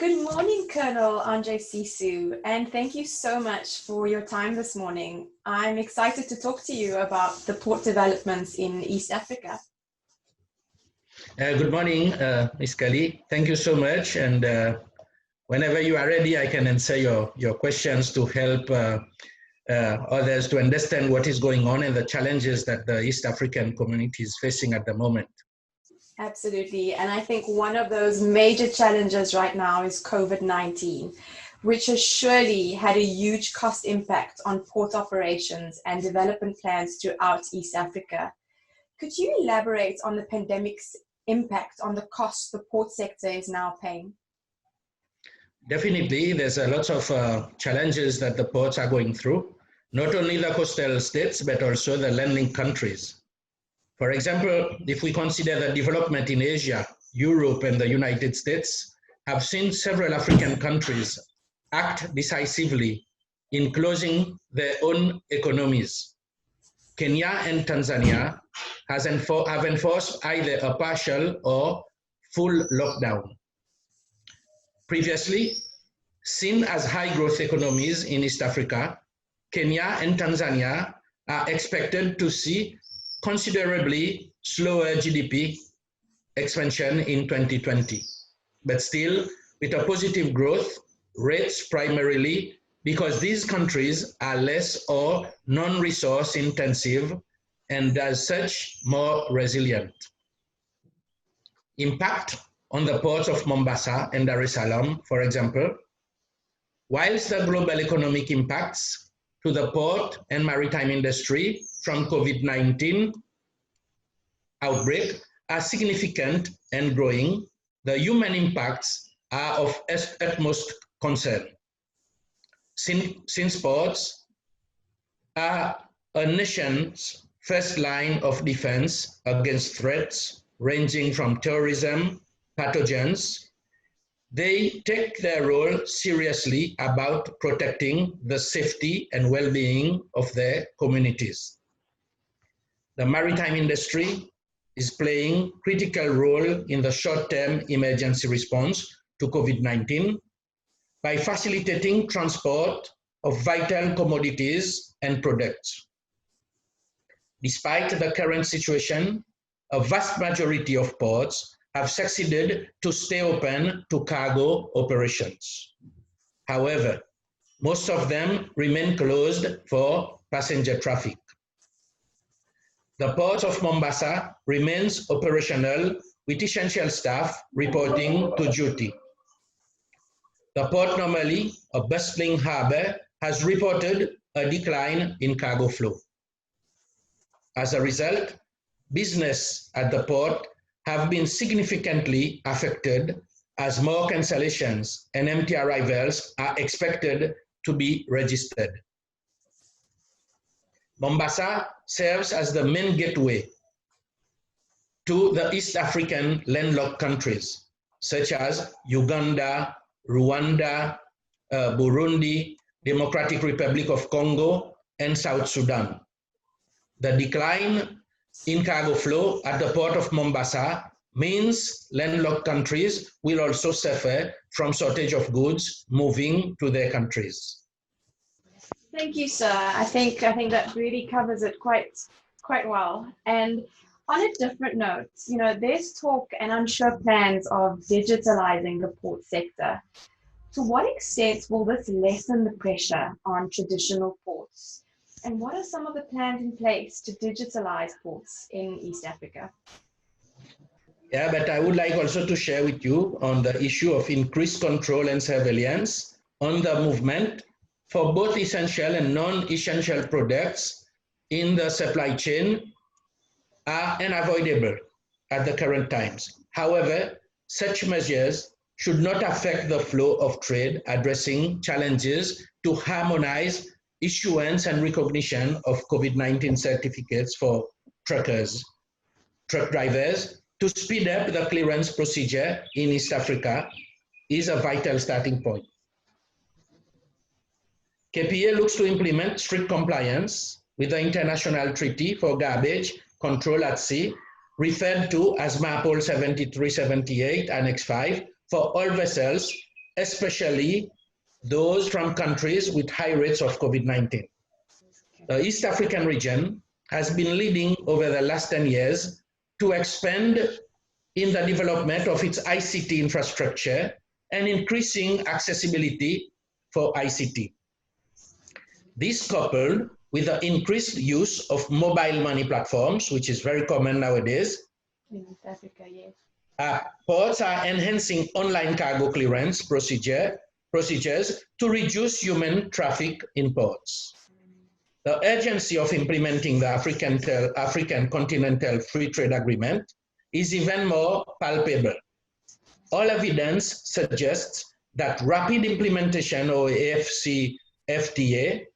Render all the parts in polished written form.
Good morning, Colonel Andrea Ciseau, and thank you so much for your time this morning. I'm excited to talk to you about the port developments in East Africa. Good morning, Ms. Kelly. Thank you so much. And whenever you are ready, I can answer your questions to help others to understand what is going on and the challenges that the East African community is facing at the moment. Absolutely. And I think one of those major challenges right now is COVID-19, which has surely had a huge cost impact on port operations and development plans throughout East Africa. Could you elaborate on the pandemic's impact on the costs the port sector is now paying? Definitely, there's a lot of challenges that the ports are going through, not only the coastal states, but also the landing countries. For example, if we consider the development in Asia, Europe, and the United States, have seen several African countries act decisively in closing their own economies. Kenya and Tanzania have enforced either a partial or full lockdown. Previously, seen as high-growth economies in East Africa, Kenya and Tanzania are expected to see considerably slower GDP expansion in 2020, but still with a positive growth rates primarily because these countries are less or non-resource intensive and as such more resilient. Impact on the ports of Mombasa and Dar es Salaam, for example, whilst the global economic impacts to the port and maritime industry from COVID-19 outbreak are significant and growing, the human impacts are of utmost concern. Since ports are a nation's first line of defense against threats ranging from terrorism, pathogens, they take their role seriously about protecting the safety and well-being of their communities. The maritime industry is playing a critical role in the short-term emergency response to COVID-19 by facilitating transport of vital commodities and products. Despite the current situation, a vast majority of ports have succeeded to stay open to cargo operations. However, most of them remain closed for passenger traffic. The port of Mombasa remains operational with essential staff reporting to duty. The port, normally a bustling harbor, has reported a decline in cargo flow. As a result, business at the port have been significantly affected as more cancellations and empty arrivals are expected to be registered. Mombasa serves as the main gateway to the East African landlocked countries, such as Uganda, Rwanda, Burundi, Democratic Republic of Congo, and South Sudan. The decline in cargo flow at the port of Mombasa means landlocked countries will also suffer from shortage of goods moving to their countries. Thank you, sir. I think that really covers it quite well. And on a different note, there's talk and unsure plans of digitalizing the port sector. To what extent will this lessen the pressure on traditional ports? And what are some of the plans in place to digitalize ports in East Africa? Yeah, but I would like also to share with you on the issue of increased control and surveillance on the movement for both essential and non-essential products in the supply chain are unavoidable at the current times. However, such measures should not affect the flow of trade, addressing challenges to harmonize issuance and recognition of COVID-19 certificates for truck drivers to speed up the clearance procedure in East Africa is a vital starting point. KPA looks to implement strict compliance with the International Treaty for Garbage Control at Sea, referred to as MAPOL 7378 Annex 5, for all vessels especially those from countries with high rates of COVID-19. The East African region has been leading over the last 10 years to expand in the development of its ICT infrastructure and increasing accessibility for ICT. This coupled with the increased use of mobile money platforms, which is very common nowadays, In East Africa, yes. ports are enhancing online cargo clearance procedures to reduce human traffic in ports. The urgency of implementing the African Continental Free Trade Agreement is even more palpable. All evidence suggests that rapid implementation of AFCFTA,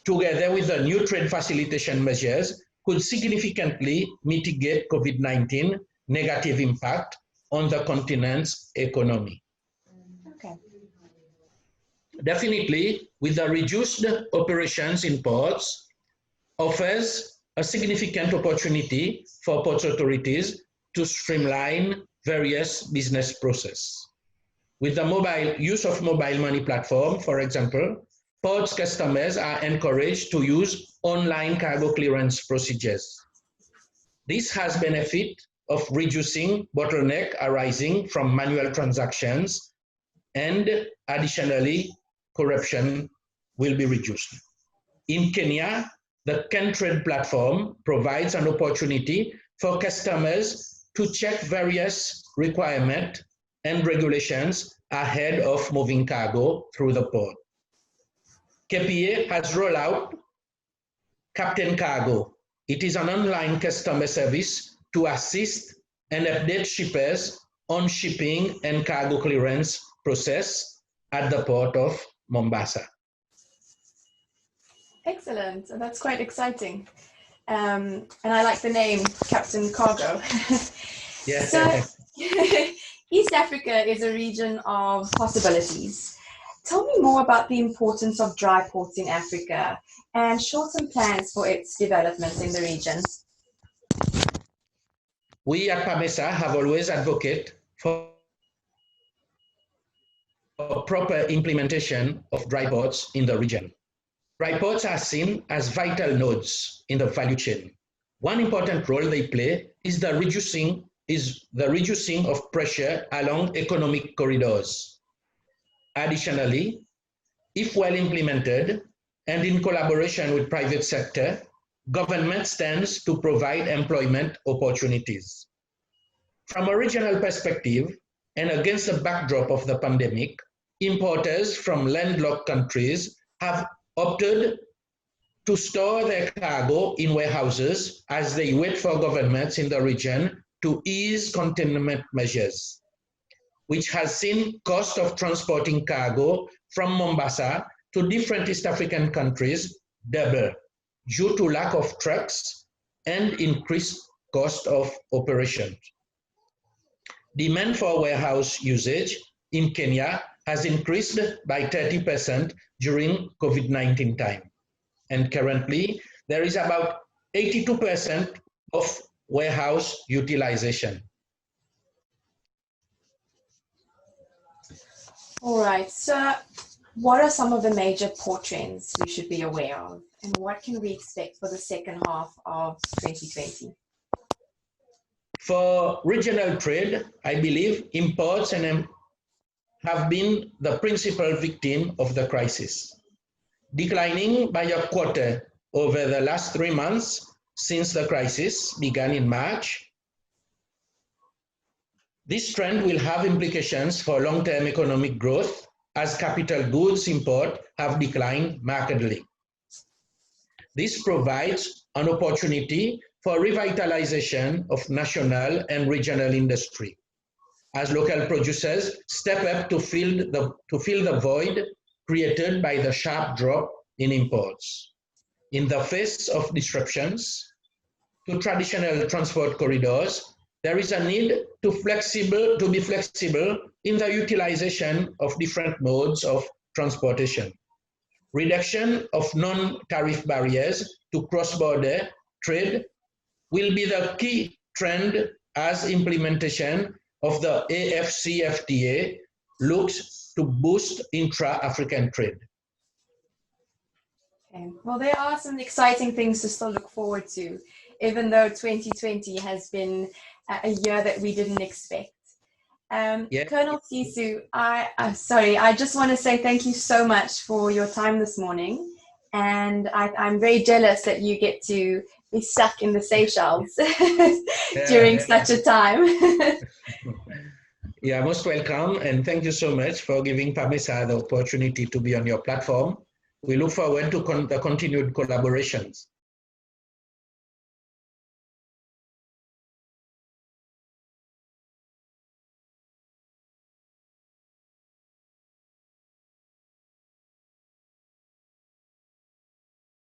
together with the new trade facilitation measures, could significantly mitigate COVID-19 negative impact on the continent's economy. Okay. Definitely, with the reduced operations in ports, offers a significant opportunity for port authorities to streamline various business processes. With the use of mobile money platform, for example, ports customers are encouraged to use online cargo clearance procedures. This has benefit of reducing bottleneck arising from manual transactions, and additionally, corruption will be reduced. In Kenya, the CanTrade platform provides an opportunity for customers to check various requirements and regulations ahead of moving cargo through the port. KPA has rolled out Captain Cargo. It is an online customer service to assist and update shippers on shipping and cargo clearance process at the port of Mombasa. Excellent. So that's quite exciting. And I like the name Captain Cargo. Yes. So, East Africa is a region of possibilities. Tell me more about the importance of dry ports in Africa and short-term plans for its development in the region. We at PMAESA have always advocated for proper implementation of dry ports in the region. Dry ports are seen as vital nodes in the value chain. One important role they play is the reducing of pressure along economic corridors. Additionally, if well implemented and in collaboration with private sector, government stands to provide employment opportunities. From a regional perspective, and against the backdrop of the pandemic, importers from landlocked countries have opted to store their cargo in warehouses as they wait for governments in the region to ease containment measures, which has seen cost of transporting cargo from Mombasa to different East African countries double due to lack of trucks and increased cost of operations. Demand for warehouse usage in Kenya has increased by 30% during COVID-19 time. And currently, there is about 82% of warehouse utilization. All right, so what are some of the major port trends we should be aware of, and what can we expect for the second half of 2020? For regional trade, I believe imports have been the principal victim of the crisis, declining by a quarter over the last 3 months since the crisis began in March. This trend will have implications for long-term economic growth as capital goods import have declined markedly. This provides an opportunity for revitalization of national and regional industry, as local producers step up to fill the void created by the sharp drop in imports. In the face of disruptions to traditional transport corridors, there is a need to be flexible in the utilization of different modes of transportation. Reduction of non-tariff barriers to cross-border trade will be the key trend as implementation of the AFCFTA looks to boost intra-African trade. Okay. Well, there are some exciting things to still look forward to, even though 2020 has been a year that we didn't expect. Yeah. Colonel Ciseau, I just want to say thank you so much for your time this morning. And I'm very jealous that you get to be stuck in the Seychelles during such a time. Yeah, most welcome. And thank you so much for giving PMAESA the opportunity to be on your platform. We look forward to the continued collaborations.